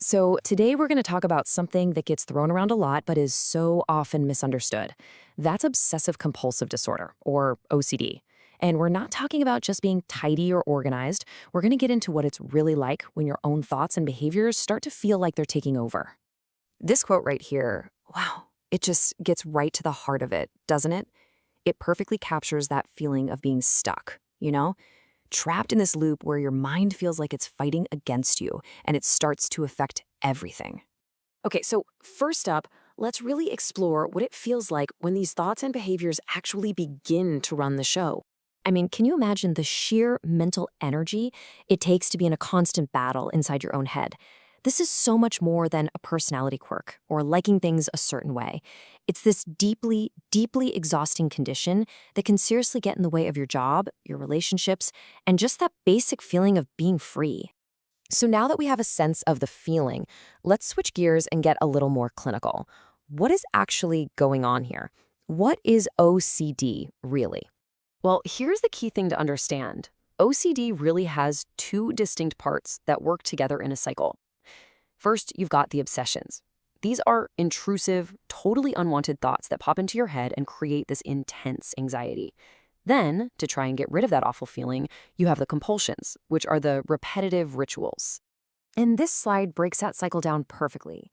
So, today we're going to talk about something that gets thrown around a lot but is so often misunderstood. That's obsessive compulsive disorder, or OCD. And we're not talking about just being tidy or organized. We're going to get into what it's really like when your own thoughts and behaviors start to feel like they're taking over. This quote right here, wow, it just gets right to the heart of it, doesn't it? It perfectly captures that feeling of being stuck, trapped in this loop where your mind feels like it's fighting against you and it starts to affect everything. Okay, so first up, let's really explore what it feels like when these thoughts and behaviors actually begin to run the show. I mean, can you imagine the sheer mental energy it takes to be in a constant battle inside your own head? This is so much more than a personality quirk or liking things a certain way. It's this deeply, deeply exhausting condition that can seriously get in the way of your job, your relationships, and just that basic feeling of being free. So now that we have a sense of the feeling, let's switch gears and get a little more clinical. What is actually going on here? What is OCD really? Well, here's the key thing to understand. OCD really has two distinct parts that work together in a cycle. First, you've got the obsessions. These are intrusive, totally unwanted thoughts that pop into your head and create this intense anxiety. Then, to try and get rid of that awful feeling, you have the compulsions, which are the repetitive rituals. And this slide breaks that cycle down perfectly.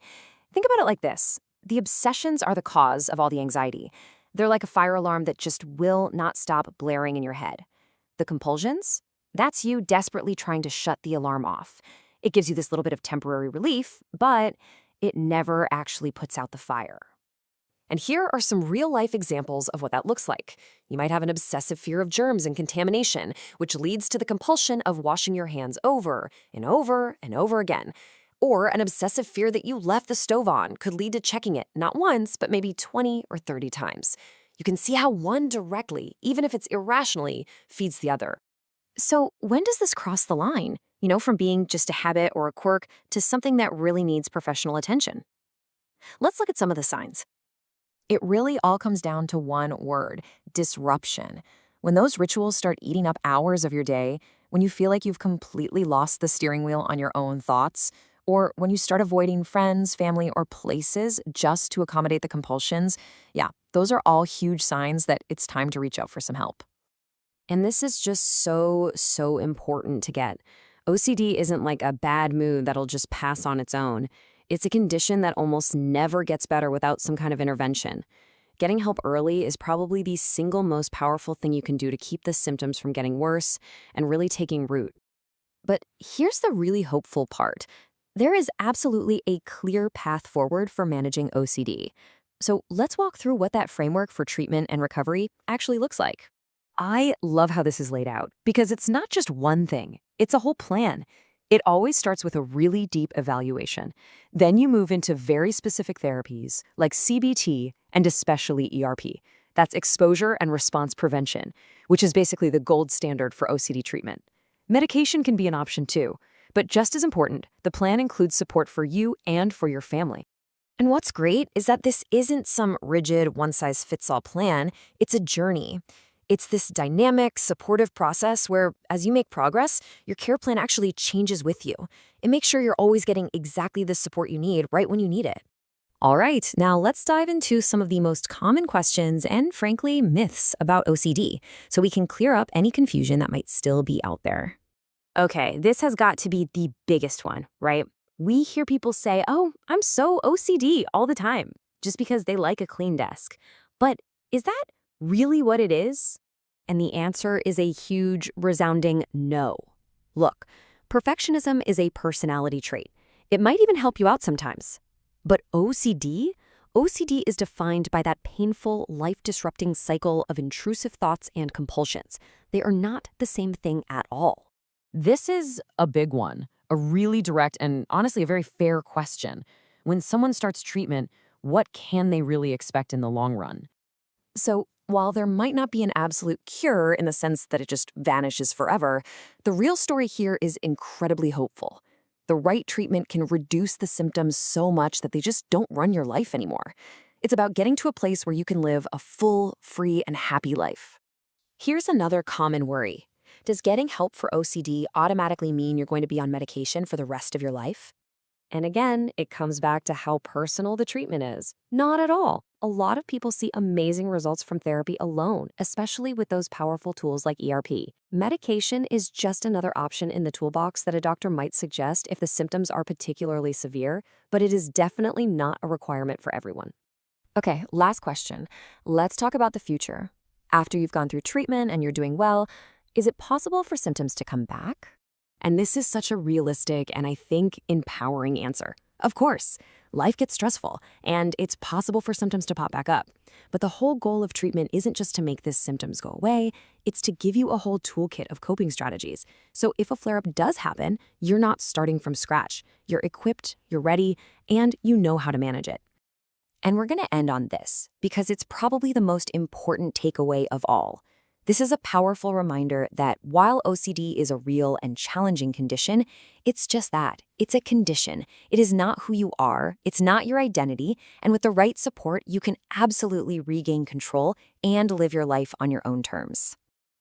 Think about it like this. The obsessions are the cause of all the anxiety. They're like a fire alarm that just will not stop blaring in your head. The compulsions? That's you desperately trying to shut the alarm off. It gives you this little bit of temporary relief, but it never actually puts out the fire. And here are some real-life examples of what that looks like. You might have an obsessive fear of germs and contamination, which leads to the compulsion of washing your hands over and over and over again. Or an obsessive fear that you left the stove on could lead to checking it not once, but maybe 20 or 30 times. You can see how one directly, even if it's irrationally, feeds the other. So when does this cross the line? From being just a habit or a quirk to something that really needs professional attention. Let's look at some of the signs. It really all comes down to one word: disruption. When those rituals start eating up hours of your day, when you feel like you've completely lost the steering wheel on your own thoughts, or when you start avoiding friends, family, or places just to accommodate the compulsions, yeah, those are all huge signs that it's time to reach out for some help. And this is just so important to get. OCD isn't like a bad mood that'll just pass on its own. It's a condition that almost never gets better without some kind of intervention. Getting help early is probably the single most powerful thing you can do to keep the symptoms from getting worse and really taking root. But here's the really hopeful part. There is absolutely a clear path forward for managing OCD. So let's walk through what that framework for treatment and recovery actually looks like. I love how this is laid out because it's not just one thing, it's a whole plan. It always starts with a really deep evaluation. Then you move into very specific therapies like CBT and especially ERP. That's exposure and response prevention, which is basically the gold standard for OCD treatment. Medication can be an option too, but just as important, the plan includes support for you and for your family. And what's great is that this isn't some rigid one-size-fits-all plan, it's a journey. It's this dynamic, supportive process where, as you make progress, your care plan actually changes with you. It makes sure you're always getting exactly the support you need right when you need it. All right, now let's dive into some of the most common questions and, frankly, myths about OCD so we can clear up any confusion that might still be out there. Okay, this has got to be the biggest one, right? We hear people say, "Oh, I'm so OCD" all the time, just because they like a clean desk. But is that really what it is? And the answer is a huge, resounding no. Look, perfectionism is a personality trait. It might even help you out sometimes. But OCD? OCD is defined by that painful, life-disrupting cycle of intrusive thoughts and compulsions. They are not the same thing at all. This is a big one, a really direct and honestly a very fair question. When someone starts treatment, what can they really expect in the long run? So, while there might not be an absolute cure in the sense that it just vanishes forever, the real story here is incredibly hopeful. The right treatment can reduce the symptoms so much that they just don't run your life anymore. It's about getting to a place where you can live a full, free, and happy life. Here's another common worry. Does getting help for OCD automatically mean you're going to be on medication for the rest of your life? And again, it comes back to how personal the treatment is. Not at all. A lot of people see amazing results from therapy alone, especially with those powerful tools like ERP. Medication is just another option in the toolbox that a doctor might suggest if the symptoms are particularly severe, but it is definitely not a requirement for everyone. Okay, last question. Let's talk about the future. After you've gone through treatment and you're doing well, is it possible for symptoms to come back? And this is such a realistic and I think empowering answer. Of course, life gets stressful and it's possible for symptoms to pop back up. But the whole goal of treatment isn't just to make these symptoms go away, it's to give you a whole toolkit of coping strategies. So if a flare-up does happen, you're not starting from scratch. You're equipped, you're ready, and you know how to manage it. And we're going to end on this because it's probably the most important takeaway of all. This is a powerful reminder that while OCD is a real and challenging condition, it's just that. It's a condition. It is not who you are. It's not your identity. And with the right support, you can absolutely regain control and live your life on your own terms.